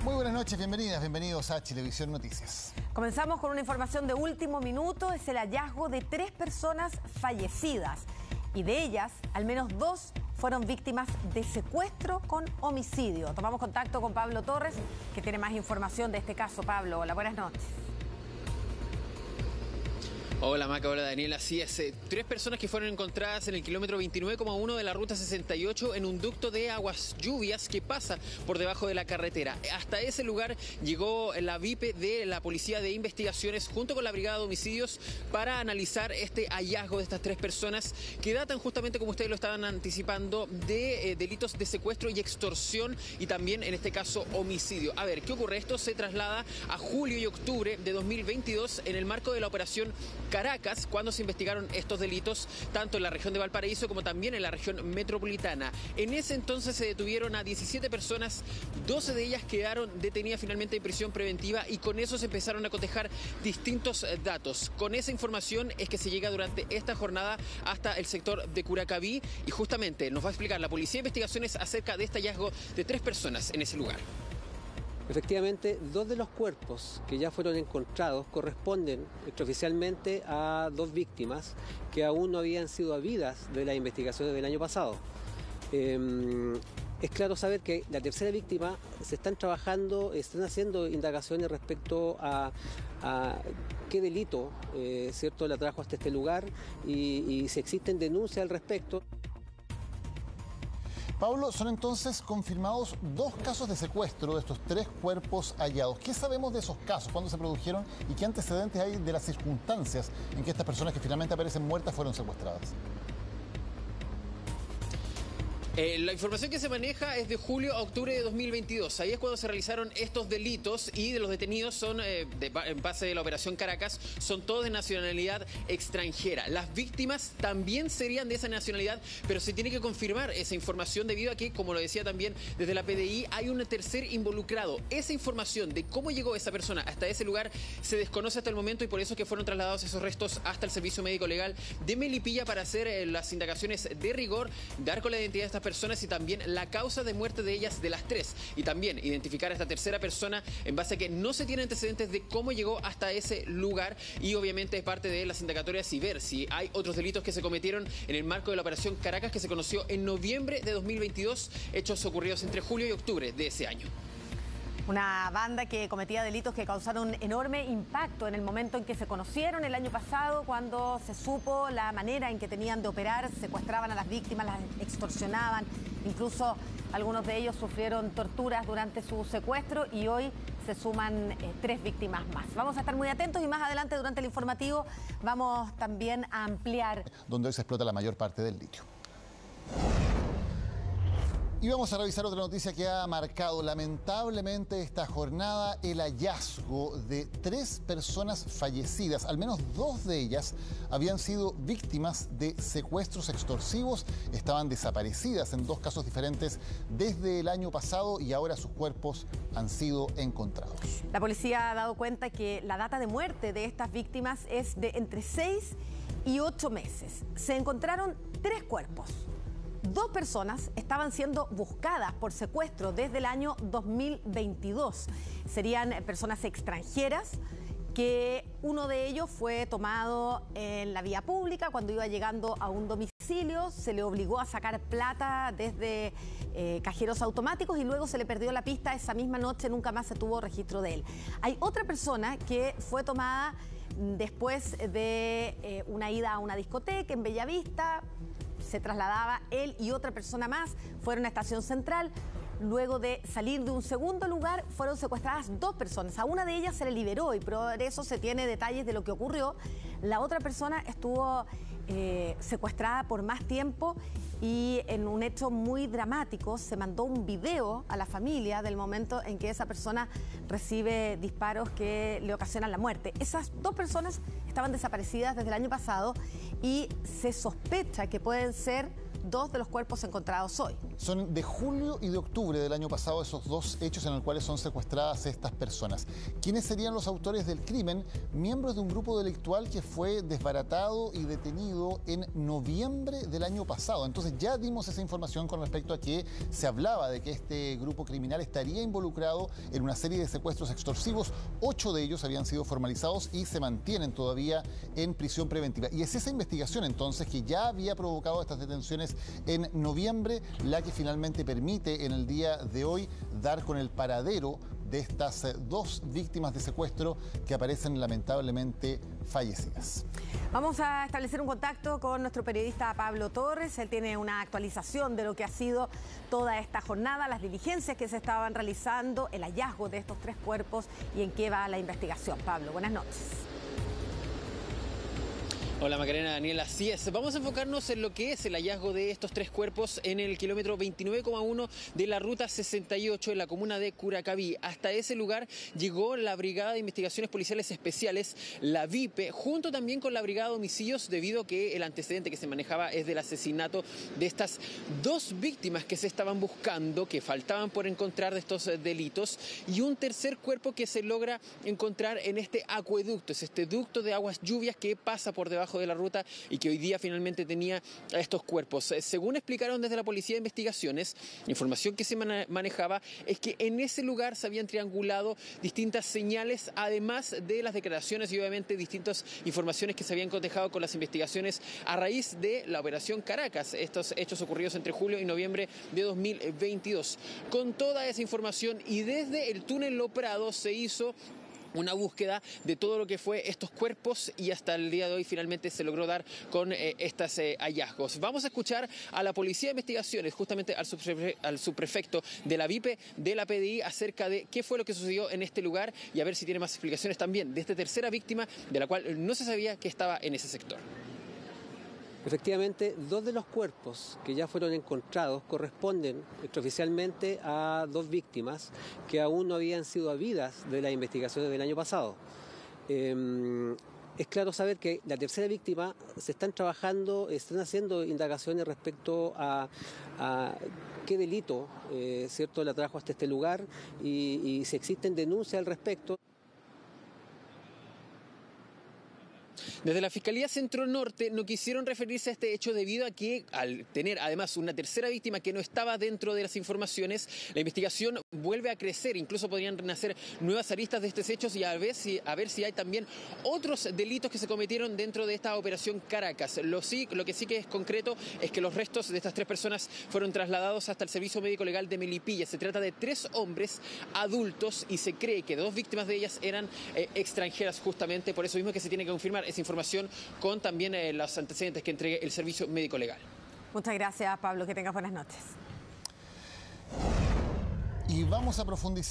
Muy buenas noches, bienvenidos a Chilevisión Noticias. Comenzamos con una información de último minuto. Es el hallazgo de 3 personas fallecidas y de ellas, al menos 2 fueron víctimas de secuestro con homicidio. Tomamos contacto con Pablo Torres, que tiene más información de este caso. Pablo, hola, buenas noches. Hola Maca, hola Daniela, así es. 3 personas que fueron encontradas en el kilómetro 29,1 de la ruta 68 en un ducto de aguas lluvias que pasa por debajo de la carretera. Hasta ese lugar llegó la VIP de la Policía de Investigaciones junto con la Brigada de Homicidios para analizar este hallazgo de estas 3 personas que datan justamente, como ustedes lo estaban anticipando, de delitos de secuestro y extorsión y también en este caso homicidio. A ver, ¿qué ocurre? Esto se traslada a julio y octubre de 2022 en el marco de la operación Caracas, cuando se investigaron estos delitos tanto en la región de Valparaíso como también en la región metropolitana. En ese entonces se detuvieron a 17 personas, 12 de ellas quedaron detenidas finalmente en prisión preventiva y con eso se empezaron a cotejar distintos datos. Con esa información es que se llega durante esta jornada hasta el sector de Curacaví y justamente nos va a explicar la Policía de Investigaciones acerca de este hallazgo de 3 personas en ese lugar. Efectivamente, 2 de los cuerpos que ya fueron encontrados corresponden extraoficialmente a 2 víctimas que aún no habían sido habidas de las investigaciones del año pasado. Es claro saber que la tercera víctima se están haciendo indagaciones respecto a qué delito ¿cierto?, la trajo hasta este lugar y si existen denuncias al respecto. Pablo, son entonces confirmados 2 casos de secuestro de estos 3 cuerpos hallados. ¿Qué sabemos de esos casos? ¿Cuándo se produjeron? ¿Y qué antecedentes hay de las circunstancias en que estas personas que finalmente aparecen muertas fueron secuestradas? La información que se maneja es de julio a octubre de 2022. Ahí es cuando se realizaron estos delitos y de los detenidos son, en base de la operación Caracas, son todos de nacionalidad extranjera. Las víctimas también serían de esa nacionalidad, pero se tiene que confirmar esa información debido a que, como lo decía también desde la PDI, hay un tercer involucrado. Esa información de cómo llegó esa persona hasta ese lugar se desconoce hasta el momento y por eso es que fueron trasladados esos restos hasta el Servicio Médico Legal de Melipilla para hacer las indagaciones de rigor, dar con la identidad de estas personas y también la causa de muerte de ellas, de las 3, y también identificar a esta tercera persona en base a que no se tienen antecedentes de cómo llegó hasta ese lugar y obviamente es parte de las indagatorias y ver si hay otros delitos que se cometieron en el marco de la operación Caracas que se conoció en noviembre de 2022, hechos ocurridos entre julio y octubre de ese año. Una banda que cometía delitos que causaron enorme impacto en el momento en que se conocieron el año pasado, cuando se supo la manera en que tenían de operar, secuestraban a las víctimas, las extorsionaban, incluso algunos de ellos sufrieron torturas durante su secuestro y hoy se suman 3 víctimas más. Vamos a estar muy atentos y más adelante durante el informativo vamos también a ampliar. Donde hoy se explota la mayor parte del litio. Y vamos a revisar otra noticia que ha marcado lamentablemente esta jornada, el hallazgo de 3 personas fallecidas. Al menos 2 de ellas habían sido víctimas de secuestros extorsivos, estaban desaparecidas en 2 casos diferentes desde el año pasado y ahora sus cuerpos han sido encontrados. La policía ha dado cuenta que la data de muerte de estas víctimas es de entre 6 y 8 meses. Se encontraron 3 cuerpos. 2 personas estaban siendo buscadas por secuestro desde el año 2022. Serían personas extranjeras, que uno de ellos fue tomado en la vía pública cuando iba llegando a un domicilio, se le obligó a sacar plata desde cajeros automáticos y luego se le perdió la pista. Esa misma noche nunca más se tuvo registro de él. Hay otra persona que fue tomada después de una ida a una discoteca en Bellavista. Se trasladaba él y otra persona más, fueron a Estación Central. Luego de salir de un segundo lugar, fueron secuestradas 2 personas. A una de ellas se le liberó y por eso se tiene detalles de lo que ocurrió. La otra persona estuvo secuestrada por más tiempo y en un hecho muy dramático se mandó un video a la familia del momento en que esa persona recibe disparos que le ocasionan la muerte. Esas 2 personas estaban desaparecidas desde el año pasado y se sospecha que pueden ser dos de los cuerpos encontrados hoy. Son de julio y de octubre del año pasado esos dos hechos en los cuales son secuestradas estas personas. ¿Quiénes serían los autores del crimen? Miembros de un grupo delictual que fue desbaratado y detenido en noviembre del año pasado. Entonces ya dimos esa información con respecto a que se hablaba de que este grupo criminal estaría involucrado en una serie de secuestros extorsivos. 8 de ellos habían sido formalizados y se mantienen todavía en prisión preventiva. Y es esa investigación entonces que ya había provocado estas detenciones en noviembre, la que finalmente permite en el día de hoy dar con el paradero de estas dos víctimas de secuestro que aparecen lamentablemente fallecidas. Vamos a establecer un contacto con nuestro periodista Pablo Torres. Él tiene una actualización de lo que ha sido toda esta jornada, las diligencias que se estaban realizando, el hallazgo de estos 3 cuerpos y en qué va la investigación. Pablo, buenas noches. Hola Macarena, Daniel, así es. Vamos a enfocarnos en lo que es el hallazgo de estos 3 cuerpos en el kilómetro 29,1 de la ruta 68 en la comuna de Curacaví. Hasta ese lugar llegó la Brigada de Investigaciones Policiales Especiales, la VIPE, junto también con la Brigada de Homicidios, debido a que el antecedente que se manejaba es del asesinato de estas 2 víctimas que se estaban buscando, que faltaban por encontrar de estos delitos, y un tercer cuerpo que se logra encontrar en este acueducto, es este ducto de aguas lluvias que pasa por debajo de la ruta y que hoy día finalmente tenía estos cuerpos. Según explicaron desde la Policía de Investigaciones, la información que se manejaba es que en ese lugar se habían triangulado distintas señales, además de las declaraciones y obviamente distintas informaciones que se habían cotejado con las investigaciones a raíz de la Operación Caracas, estos hechos ocurridos entre julio y noviembre de 2022. Con toda esa información y desde el túnel Lo Prado se hizo una búsqueda de todo lo que fue estos cuerpos y hasta el día de hoy finalmente se logró dar con estos hallazgos. Vamos a escuchar a la Policía de Investigaciones, justamente al subprefecto de la VIPE de la PDI, acerca de qué fue lo que sucedió en este lugar y a ver si tiene más explicaciones también de esta tercera víctima de la cual no se sabía que estaba en ese sector. Efectivamente, 2 de los cuerpos que ya fueron encontrados corresponden extraoficialmente a 2 víctimas que aún no habían sido habidas de las investigaciones del año pasado. Es claro saber que la tercera víctima se están haciendo indagaciones respecto a qué delito cierto, la trajo hasta este lugar y si existen denuncias al respecto. Desde la Fiscalía Centro Norte no quisieron referirse a este hecho debido a que, al tener además una tercera víctima que no estaba dentro de las informaciones, la investigación vuelve a crecer. Incluso podrían nacer nuevas aristas de estos hechos y a ver si hay también otros delitos que se cometieron dentro de esta Operación Caracas. Lo que sí que es concreto es que los restos de estas 3 personas fueron trasladados hasta el Servicio Médico Legal de Melipilla. Se trata de 3 hombres adultos y se cree que 2 víctimas de ellas eran extranjeras justamente. Por eso mismo que se tiene que confirmar esa información con también los antecedentes que entregue el Servicio Médico Legal. Muchas gracias, Pablo. Que tengas buenas noches. Y vamos a profundizar.